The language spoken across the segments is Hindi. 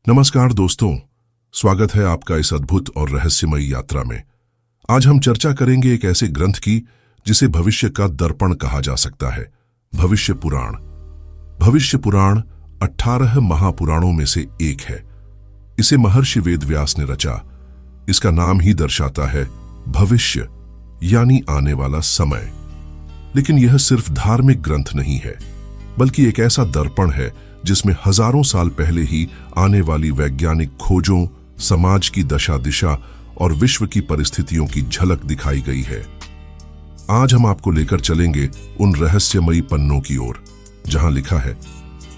नमस्कार दोस्तों, स्वागत है आपका इस अद्भुत और रहस्यमयी यात्रा में। आज हम चर्चा करेंगे एक ऐसे ग्रंथ की जिसे भविष्य का दर्पण कहा जा सकता है, भविष्य पुराण। भविष्य पुराण 18 महापुराणों में से एक है। इसे महर्षि वेदव्यास ने रचा। इसका नाम ही दर्शाता है भविष्य, यानी आने वाला समय। लेकिन यह सिर्फ धार्मिक ग्रंथ नहीं है, बल्कि एक ऐसा दर्पण है जिसमें हजारों साल पहले ही आने वाली वैज्ञानिक खोजों, समाज की दशा दिशा और विश्व की परिस्थितियों की झलक दिखाई गई है। आज हम आपको लेकर चलेंगे उन रहस्यमयी पन्नों की ओर जहां लिखा है,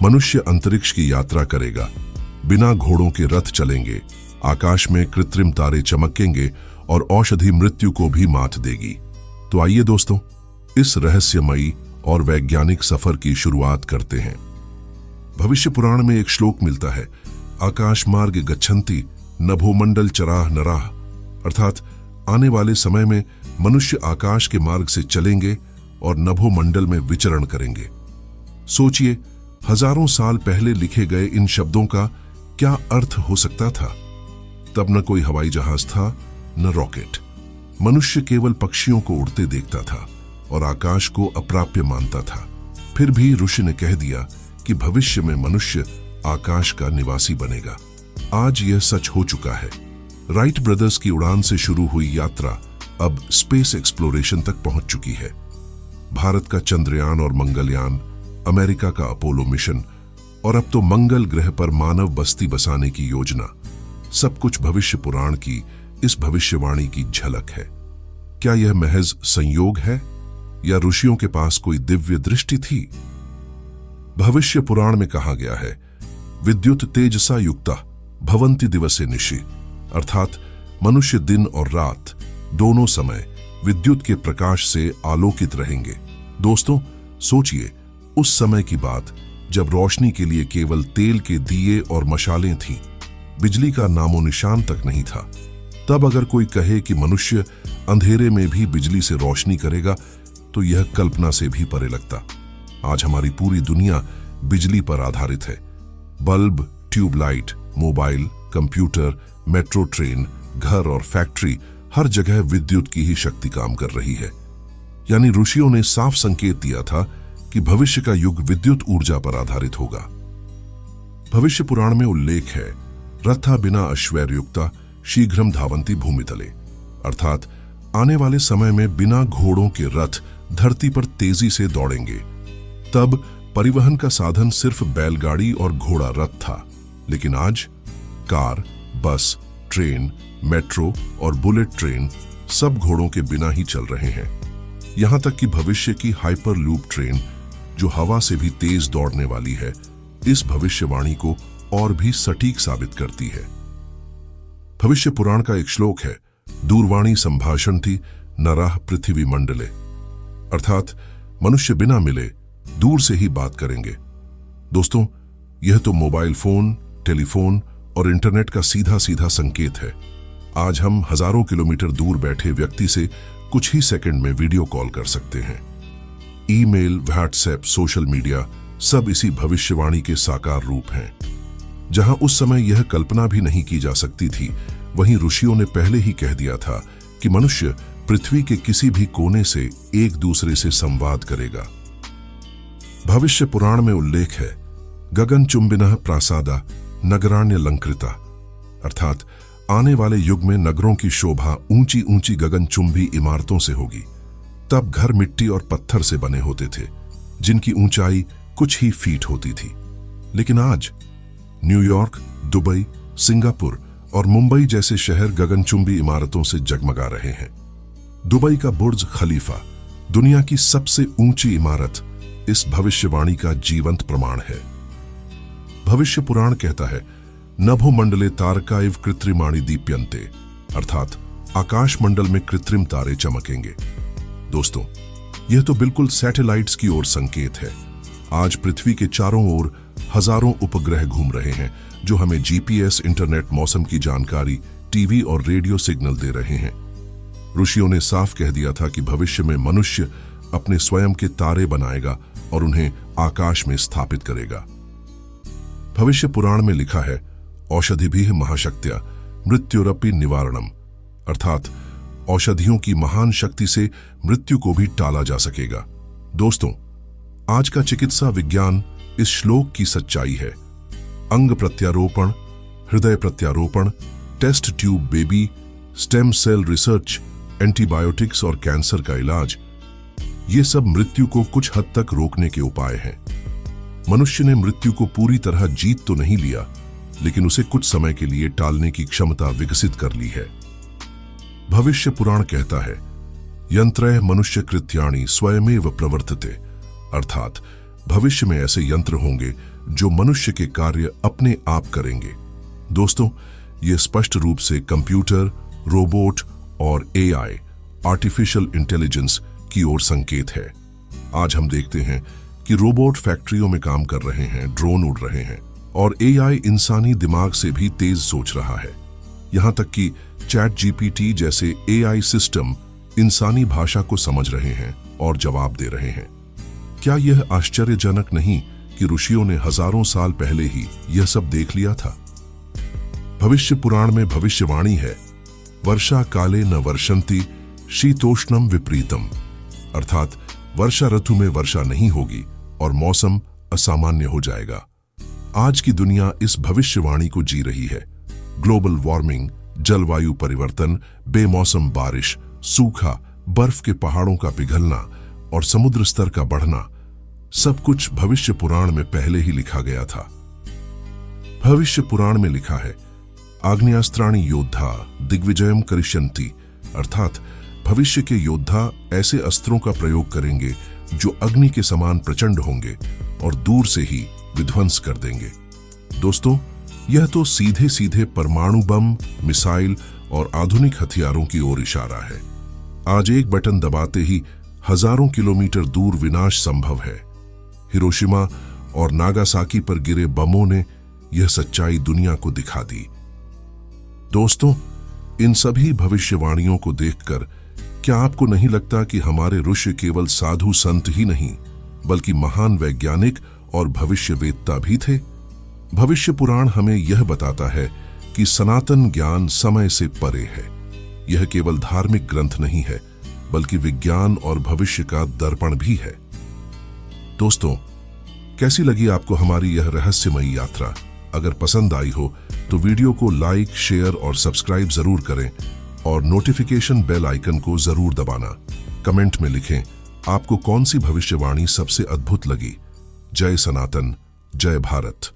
मनुष्य अंतरिक्ष की यात्रा करेगा, बिना घोड़ों के रथ चलेंगे, आकाश में कृत्रिम तारे चमकेंगे और औषधि मृत्यु को भी मात देगी। तो आइए दोस्तों, इस रहस्यमयी और वैज्ञानिक सफर की शुरुआत करते हैं। भविष्य पुराण में एक श्लोक मिलता है, आकाश मार्ग गच्छन्ति नभोमंडल चराह नराह, अर्थात आने वाले समय में मनुष्य आकाश के मार्ग से चलेंगे और नभोमंडल में विचरण करेंगे। सोचिए, हजारों साल पहले लिखे गए इन शब्दों का क्या अर्थ हो सकता था। तब न कोई हवाई जहाज था, न रॉकेट। मनुष्य केवल पक्षियों को उड़ते देखता था और आकाश को अप्राप्य मानता था। फिर भी ऋषि ने कह दिया कि भविष्य में मनुष्य आकाश का निवासी बनेगा। आज यह सच हो चुका है। राइट ब्रदर्स की उड़ान से शुरू हुई यात्रा अब स्पेस एक्सप्लोरेशन तक पहुंच चुकी है। भारत का चंद्रयान और मंगलयान, अमेरिका का अपोलो मिशन और अब तो मंगल ग्रह पर मानव बस्ती बसाने की योजना, सब कुछ भविष्य पुराण की इस भविष्यवाणी की झलक है। क्या यह महज संयोग है या ऋषियों के पास कोई दिव्य दृष्टि थी? भविष्य पुराण में कहा गया है, विद्युत तेजसा युक्ता भवन्ति दिवसे निशि, अर्थात मनुष्य दिन और रात दोनों समय विद्युत के प्रकाश से आलोकित रहेंगे। दोस्तों सोचिए, उस समय की बात जब रोशनी के लिए केवल तेल के दिए और मशालें थीं, बिजली का नामो निशान तक नहीं था। तब अगर कोई कहे कि मनुष्य अंधेरे में भी बिजली से रोशनी करेगा, तो यह कल्पना से भी परे लगता। आज हमारी पूरी दुनिया बिजली पर आधारित है। Bulb, tubelight, mobile, computer, metro train, घर और फैक्ट्री, हर जगह विद्युत की ही शक्ति काम कर रही है। यानी ऋषियों ने साफ संकेत दिया था कि भविष्य का युग विद्युत ऊर्जा पर आधारित होगा। भविष्य पुराण में उल्लेख है, रथा बिना अश्वैर्युक्ता शीघ्रम धावन्ति भूमितले, अर्थात आने वाले समय में बिना घोड़ों के रथ धरती पर तेजी से दौड़ेंगे। तब परिवहन का साधन सिर्फ बैलगाड़ी और घोड़ा रथ था, लेकिन आज कार, बस, ट्रेन, मेट्रो और बुलेट ट्रेन सब घोड़ों के बिना ही चल रहे हैं। यहां तक कि भविष्य की हाइपर लूप ट्रेन, जो हवा से भी तेज दौड़ने वाली है, इस भविष्यवाणी को और भी सटीक साबित करती है। भविष्य पुराण का एक श्लोक है, दूरवाणी संभाषण थी नराह पृथ्वी मंडले, अर्थात मनुष्य बिना मिले दूर से ही बात करेंगे। दोस्तों, यह तो मोबाइल फोन, टेलीफोन और इंटरनेट का सीधा सीधा संकेत है। आज हम हजारों किलोमीटर दूर बैठे व्यक्ति से कुछ ही सेकंड में वीडियो कॉल कर सकते हैं। ईमेल, व्हाट्सएप, सोशल मीडिया सब इसी भविष्यवाणी के साकार रूप हैं। जहां उस समय यह कल्पना भी नहीं की जा सकती थी, वहीं ऋषियों ने पहले ही कह दिया था कि मनुष्य पृथ्वी के किसी भी कोने से एक दूसरे से संवाद करेगा। भविष्य पुराण में उल्लेख है, गगनचुंबिनः प्रासादा नगराण्यलंकृता, अर्थात आने वाले युग में नगरों की शोभा ऊंची ऊंची गगनचुंबी इमारतों से होगी। तब घर मिट्टी और पत्थर से बने होते थे, जिनकी ऊंचाई कुछ ही फीट होती थी। लेकिन आज न्यूयॉर्क, दुबई, सिंगापुर और मुंबई जैसे शहर गगनचुंबी इमारतों से जगमगा रहे हैं। दुबई का बुर्ज खलीफा, दुनिया की सबसे ऊंची इमारत, इस भविष्यवाणी का जीवंत प्रमाण है। भविष्य पुराण कहता है, नभो मंडले तारकाइव कृत्रिमाणि दीप्यन्ते, अर्थात आकाश मंडल में कृत्रिम तारे चमकेंगे। दोस्तों, यह तो बिल्कुल सैटेलाइट्स की ओर संकेत है। आज पृथ्वी के चारों ओर हजारों उपग्रह घूम रहे हैं, जो हमें जीपीएस, इंटरनेट, मौसम की जानकारी, टीवी और रेडियो सिग्नल दे रहे हैं। ऋषियों ने साफ कह दिया था कि भविष्य में मनुष्य अपने स्वयं के तारे बनाएगा और उन्हें आकाश में स्थापित करेगा। भविष्य पुराण में लिखा है, औषधिभिः महाशक्त्या मृत्युरपि निवारणम, अर्थात औषधियों की महान शक्ति से मृत्यु को भी टाला जा सकेगा। दोस्तों, आज का चिकित्सा विज्ञान इस श्लोक की सच्चाई है। अंग प्रत्यारोपण, हृदय प्रत्यारोपण, test tube baby, stem cell research, antibiotics और कैंसर का इलाज, ये सब मृत्यु को कुछ हद तक रोकने के उपाय हैं। मनुष्य ने मृत्यु को पूरी तरह जीत तो नहीं लिया, लेकिन उसे कुछ समय के लिए टालने की क्षमता विकसित कर ली है। भविष्य पुराण कहता है, यंत्रैः मनुष्य कृत्याणि स्वयमेव प्रवर्तते, अर्थात भविष्य में ऐसे यंत्र होंगे जो मनुष्य के कार्य अपने आप करेंगे। दोस्तों, ये स्पष्ट रूप से कंप्यूटर, रोबोट और एआई, आर्टिफिशियल इंटेलिजेंस की ओर संकेत है। आज हम देखते हैं कि रोबोट फैक्ट्रियों में काम कर रहे हैं, ड्रोन उड़ रहे हैं और एआई इंसानी दिमाग से भी तेज सोच रहा है। यहां तक कि चैट जीपीटी जैसे एआई सिस्टम इंसानी भाषा को समझ रहे हैं और जवाब दे रहे हैं। क्या यह आश्चर्यजनक नहीं कि ऋषियों ने हजारों साल पहले ही यह सब देख लिया था? भविष्य पुराण में भविष्यवाणी है, वर्षा काले न वर्षंति शीतोष्णम विपरीतम, अर्थात वर्षा ऋतु में वर्षा नहीं होगी और मौसम असामान्य हो जाएगा। आज की दुनिया इस भविष्यवाणी को जी रही है। ग्लोबल वार्मिंग, जलवायु परिवर्तन, बेमौसम बारिश, सूखा, बर्फ के पहाड़ों का पिघलना और समुद्र स्तर का बढ़ना, सब कुछ भविष्य पुराण में पहले ही लिखा गया था। भविष्य पुराण में लिखा है, आग्नेयास्त्राणि योद्धा दिग्विजयम करिष्यन्ति, अर्थात भविष्य के योद्धा ऐसे अस्त्रों का प्रयोग करेंगे जो अग्नि के समान प्रचंड होंगे और दूर से ही विध्वंस कर देंगे। दोस्तों, यह तो सीधे सीधे परमाणु बम, मिसाइल और आधुनिक हथियारों की ओर इशारा है। आज एक बटन दबाते ही हजारों किलोमीटर दूर विनाश संभव है। हिरोशिमा और नागासाकी पर गिरे बमों ने यह सच्चाई दुनिया को दिखा दी। दोस्तों, इन सभी भविष्यवाणियों को देखकर क्या आपको नहीं लगता कि हमारे ऋषि केवल साधु संत ही नहीं, बल्कि महान वैज्ञानिक और भविष्यवेत्ता भी थे? भविष्य पुराण हमें यह बताता है कि सनातन ज्ञान समय से परे है। यह केवल धार्मिक ग्रंथ नहीं है, बल्कि विज्ञान और भविष्य का दर्पण भी है। दोस्तों, कैसी लगी आपको हमारी यह रहस्यमयी यात्रा? अगर पसंद आई हो तो वीडियो को लाइक, शेयर और सब्सक्राइब जरूर करें और नोटिफिकेशन बेल आइकन को जरूर दबाना। कमेंट में लिखें आपको कौन सी भविष्यवाणी सबसे अद्भुत लगी। जय सनातन, जय भारत।